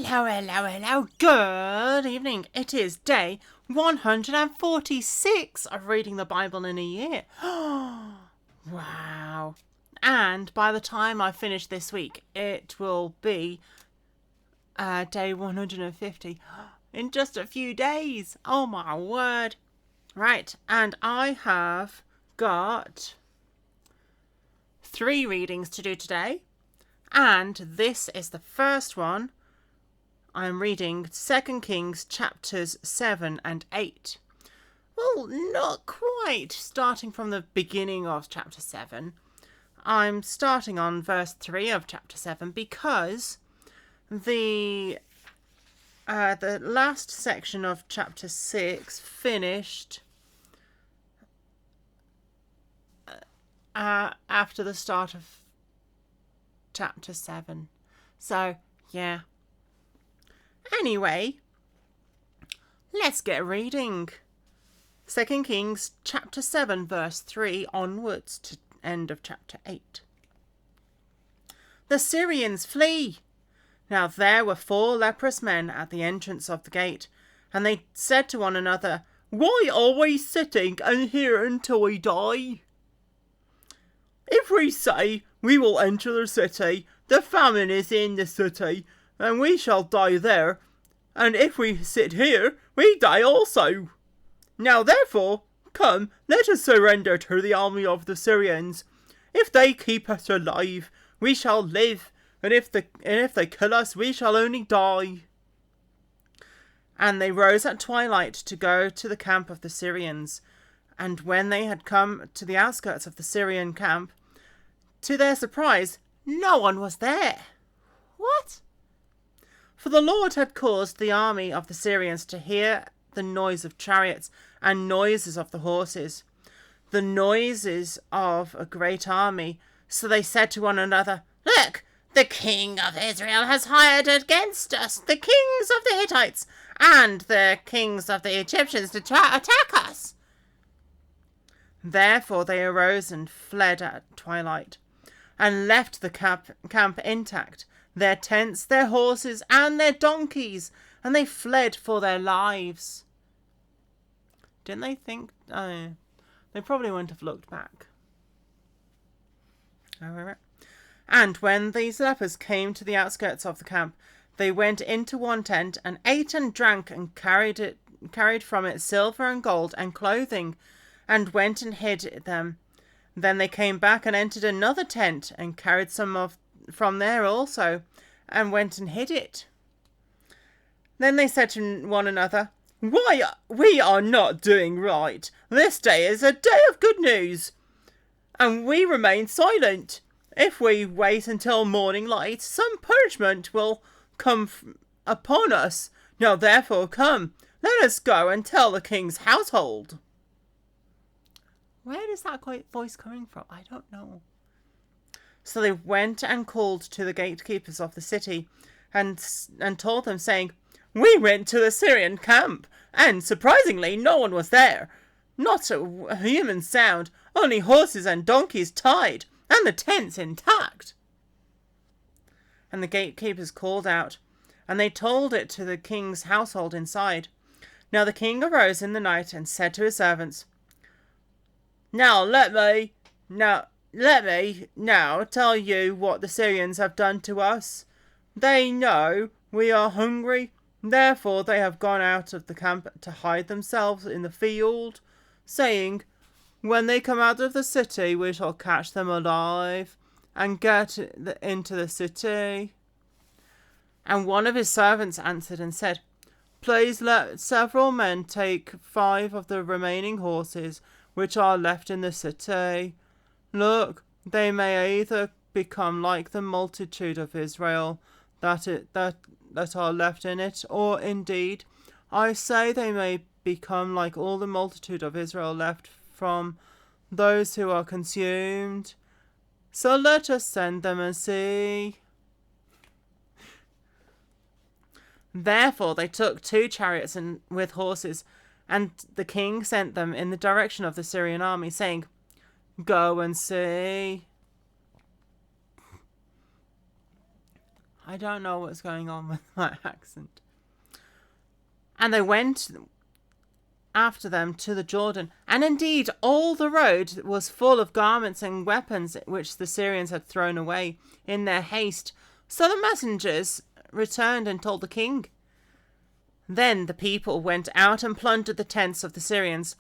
Hello, hello, hello. Good evening. It is day 146 of reading the Bible in a year. Wow. And by the time I finish this week, it will be day 150 in just a few days. Oh my word. Right, and I have got 3 readings to do today. And this is the first one. I'm reading 2 Kings chapters 7 and 8. Well, not quite starting from the beginning of chapter 7. I'm starting on verse 3 of chapter 7 because the last section of chapter 6 finished after the start of chapter 7. So, yeah. Anyway, let's get reading. 2 Kings chapter 7 verse 3 onwards to end of chapter 8. The Syrians flee. Now there were 4 leprous men at the entrance of the gate, and they said to one another, "Why are we sitting and here until we die? If we say we will enter the city, the famine is in the city, and we shall die there, and if we sit here, we die also. Now therefore, come, let us surrender to the army of the Syrians. If they keep us alive, we shall live, and if they kill us, we shall only die." And they rose at twilight to go to the camp of the Syrians. And when they had come to the outskirts of the Syrian camp, to their surprise, no one was there. What? For the Lord had caused the army of the Syrians to hear the noise of chariots and noises of the horses, the noises of a great army. So they said to one another, "Look, the king of Israel has hired against us the kings of the Hittites and the kings of the Egyptians to attack us." Therefore they arose and fled at twilight, and left the camp intact, their tents, their horses, and their donkeys, and they fled for their lives. Didn't they think? They probably wouldn't have looked back. And when these lepers came to the outskirts of the camp, they went into one tent and ate and drank and carried from it silver and gold and clothing, and went and hid them. Then they came back and entered another tent and carried some from there also, and went and hid it. Then they said to one another, "Why, we are not doing right. This day is a day of good news, and we remain silent. If we wait until morning light, some punishment will come upon us. Now therefore come, let us go and tell the king's household." Where is that voice coming from? I don't know. So they went and called to the gatekeepers of the city and told them, saying, "We went to the Syrian camp, and surprisingly no one was there. Not a human sound, only horses and donkeys tied, and the tents intact." And the gatekeepers called out, and they told it to the king's household inside. Now the king arose in the night and said to his servants, Now let me tell you what the Syrians have done to us. They know we are hungry, therefore they have gone out of the camp to hide themselves in the field, saying, "When they come out of the city, we shall catch them alive and get into the city." And one of his servants answered and said, "Please let several men take 5 of the remaining horses which are left in the city. Look, they may either become like the multitude of Israel that are left in it, or indeed, I say they may become like all the multitude of Israel left from those who are consumed. So let us send them and see." Therefore they took 2 chariots with horses, and the king sent them in the direction of the Syrian army, saying, "Go and see." I don't know what's going on with my accent. And they went after them to the Jordan, and indeed all the road was full of garments and weapons which the Syrians had thrown away in their haste. So the messengers returned and told the king. Then the people went out and plundered the tents of the Syrians.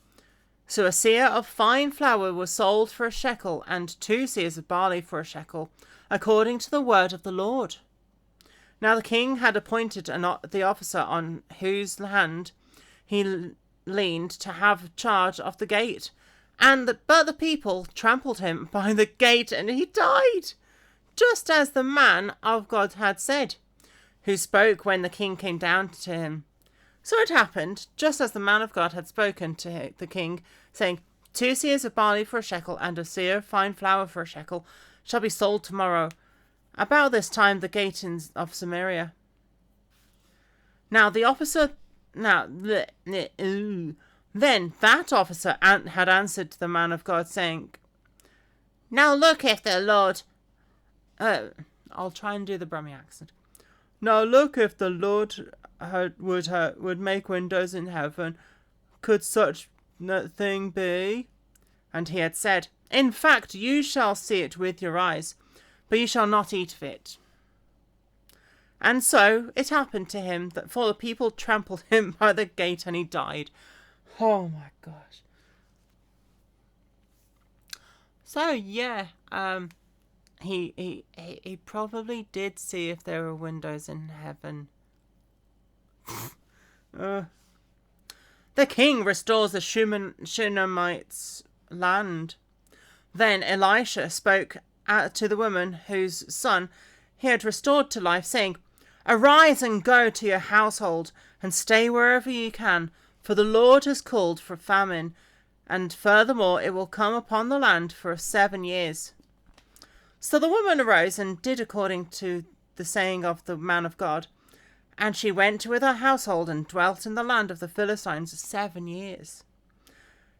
So a seah of fine flour was sold for a shekel, and 2 seahs of barley for a shekel, according to the word of the Lord. Now the king had appointed the officer on whose hand he leaned to have charge of the gate, but the people trampled him by the gate, and he died, just as the man of God had said, who spoke when the king came down to him. So it happened, just as the man of God had spoken to the king, saying, 2 seahs of barley for a shekel, and a seah of fine flour for a shekel, shall be sold tomorrow, about this time the gate of Samaria. Then that officer had answered the man of God, saying, Now look if the Lord... I'll try and do the Brummie accent. Now look if the Lord would make windows in heaven, could such thing be? And he had said, In fact, you shall see it with your eyes, but you shall not eat of it. And so it happened to him that for the people trampled him by the gate, and he died. Oh my gosh. So yeah, he probably did see if there were windows in heaven. The king restores the Shunammite's land. Then Elisha spoke to the woman whose son he had restored to life, saying, Arise and go to your household, and stay wherever you can, for the Lord has called for famine, and furthermore it will come upon the land for 7 years. So the woman arose and did according to the saying of the man of God, and she went with her household and dwelt in the land of the Philistines 7 years.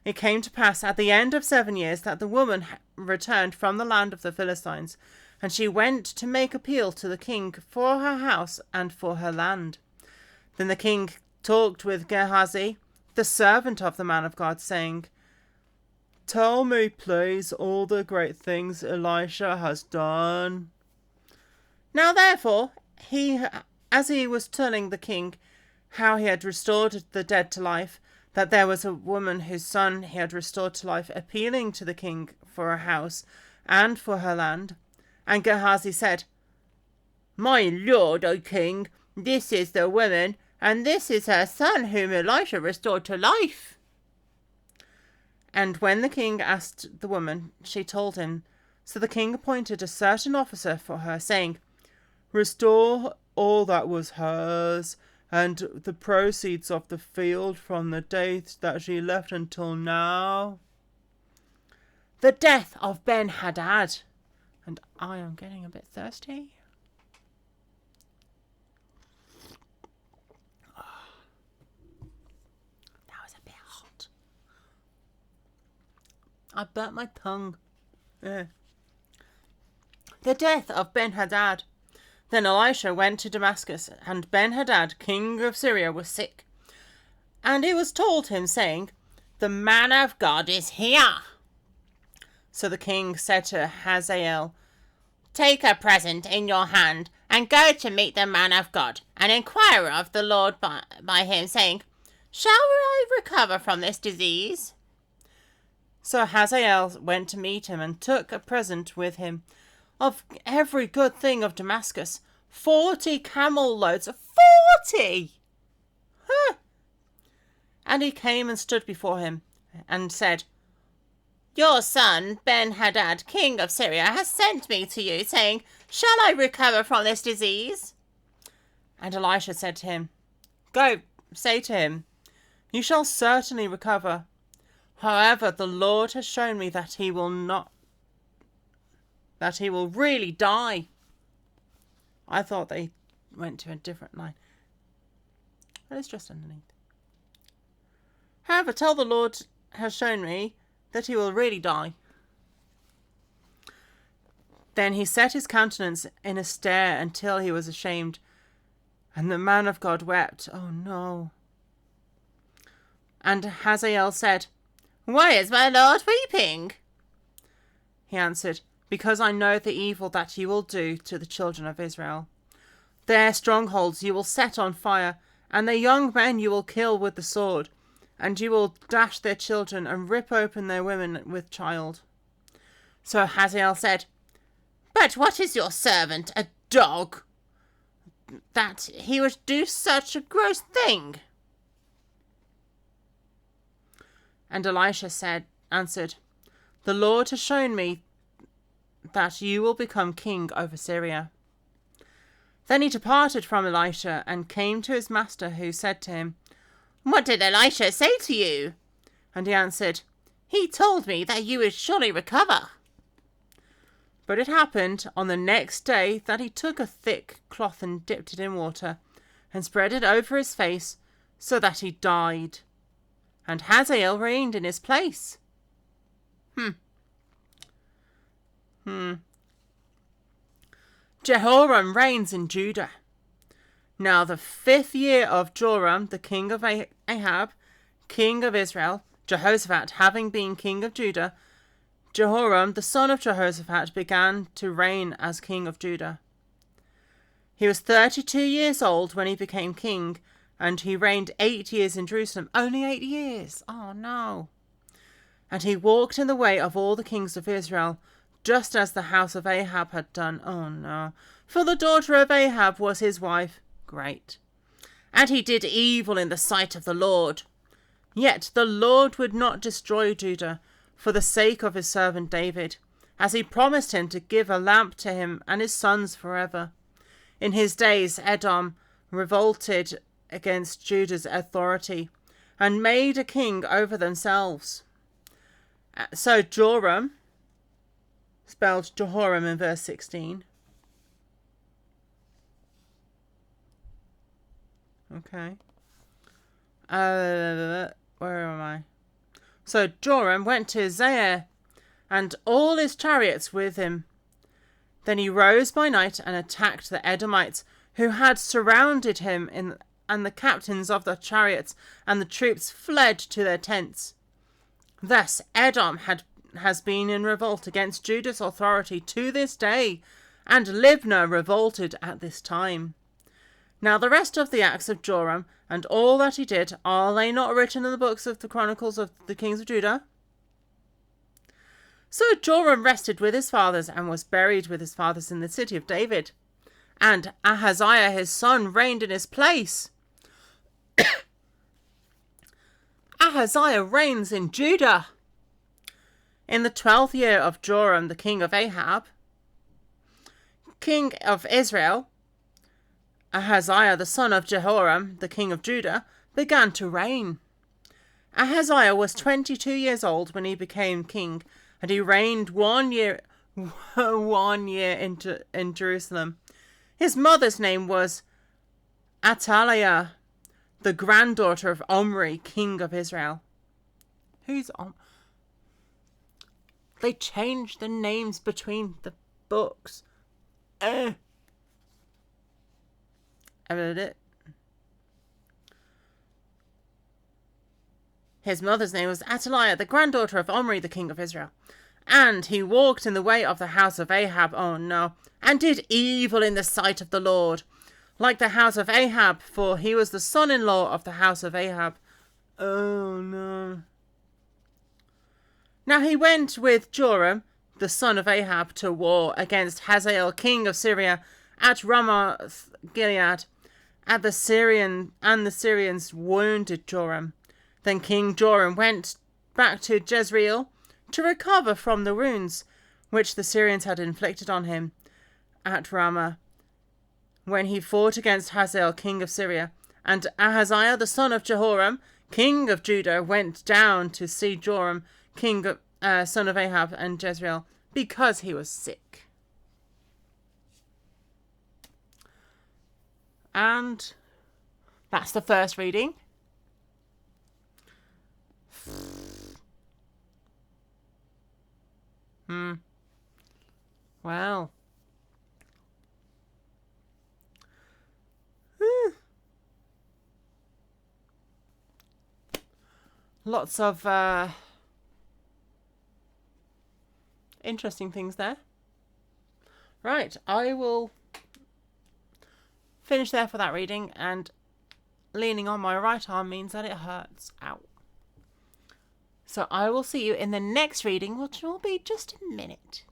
It came to pass at the end of 7 years that the woman returned from the land of the Philistines, and she went to make appeal to the king for her house and for her land. Then the king talked with Gehazi, the servant of the man of God, saying, Tell me, please, all the great things Elisha has done. Now therefore, as he was telling the king how he had restored the dead to life, that there was a woman whose son he had restored to life, appealing to the king for her house and for her land. And Gehazi said, My lord, O king, this is the woman, and this is her son whom Elisha restored to life. And when the king asked the woman, she told him. So the king appointed a certain officer for her, saying, Restore all that was hers, and the proceeds of the field from the day that she left until now. The death of Ben-Hadad. And I am getting a bit thirsty. That was a bit hot. I burnt my tongue. The death of Ben-Hadad. Then Elisha went to Damascus, and Ben-Hadad, king of Syria, was sick. And it was told him, saying, The man of God is here. So the king said to Hazael, Take a present in your hand, and go to meet the man of God, and inquire of the Lord by him, saying, Shall I recover from this disease? So Hazael went to meet him, and took a present with him of every good thing of Damascus, 40 camel loads. 40! Huh. And he came and stood before him, and said, Your son Ben-Hadad, king of Syria, has sent me to you, saying, Shall I recover from this disease? And Elisha said to him, Go, say to him, You shall certainly recover. However, the Lord has shown me that he will really die. I thought they went to a different line. But it's just underneath. However, tell the Lord has shown me that he will really die. Then he set his countenance in a stare until he was ashamed, and the man of God wept. Oh no. And Hazael said, Why is my Lord weeping? He answered, Because I know the evil that you will do to the children of Israel. Their strongholds you will set on fire, and their young men you will kill with the sword, and you will dash their children and rip open their women with child. So Hazael said, But what is your servant, a dog, that he would do such a gross thing? And Elisha answered, The Lord has shown me that you will become king over Syria. Then he departed from Elisha and came to his master, who said to him, What did Elisha say to you? And he answered, He told me that you would surely recover. But it happened on the next day that he took a thick cloth and dipped it in water and spread it over his face, so that he died. And Hazael reigned in his place. Jehoram reigns in Judah. Now the 5th year of Joram, the king of Ahab, king of Israel, Jehoshaphat having been king of Judah, Jehoram, the son of Jehoshaphat, began to reign as king of Judah. He was 32 years old when he became king, and he reigned 8 years in Jerusalem. Only 8 years. Oh no. And he walked in the way of all the kings of Israel, just as the house of Ahab had done. Oh no. For the daughter of Ahab was his wife. Great. And he did evil in the sight of the Lord. Yet the Lord would not destroy Judah for the sake of his servant David, as he promised him to give a lamp to him and his sons forever. In his days Edom revolted against Judah's authority and made a king over themselves. So Joram, spelled Jehoram in verse 16. Okay. Where am I? So Joram went to Zair, and all his chariots with him. Then he rose by night and attacked the Edomites, who had surrounded him, and the captains of the chariots and the troops fled to their tents. Thus Edom has been in revolt against Judah's authority to this day, and Libnah revolted at this time. Now the rest of the acts of Joram, and all that he did, are they not written in the books of the Chronicles of the kings of Judah? So Joram rested with his fathers, and was buried with his fathers in the city of David. And Ahaziah his son reigned in his place. Ahaziah reigns in Judah. In the 12th year of Joram the king of Ahab, king of Israel, Ahaziah the son of Jehoram, the king of Judah, began to reign. Ahaziah was 22 years old when he became king, and he reigned 1 year in Jerusalem. His mother's name was Athaliah, the granddaughter of Omri, king of Israel. Who's They changed the names between the books. His mother's name was Athaliah, the granddaughter of Omri, the king of Israel. And he walked in the way of the house of Ahab, oh no, and did evil in the sight of the Lord, like the house of Ahab, for he was the son-in-law of the house of Ahab. Oh no. Now he went with Joram, the son of Ahab, to war against Hazael, king of Syria, at Ramoth Gilead. The Syrians wounded Joram. Then King Joram went back to Jezreel to recover from the wounds which the Syrians had inflicted on him at Ramah, when he fought against Hazael, king of Syria. And Ahaziah, the son of Jehoram, king of Judah, went down to see Joram, son of Ahab, and Jezreel, because he was sick. And that's the first reading. Wow. Lots of interesting things there. Right, I will finish there for that reading, and leaning on my right arm means that it hurts. Ow. So I will see you in the next reading, which will be just a minute.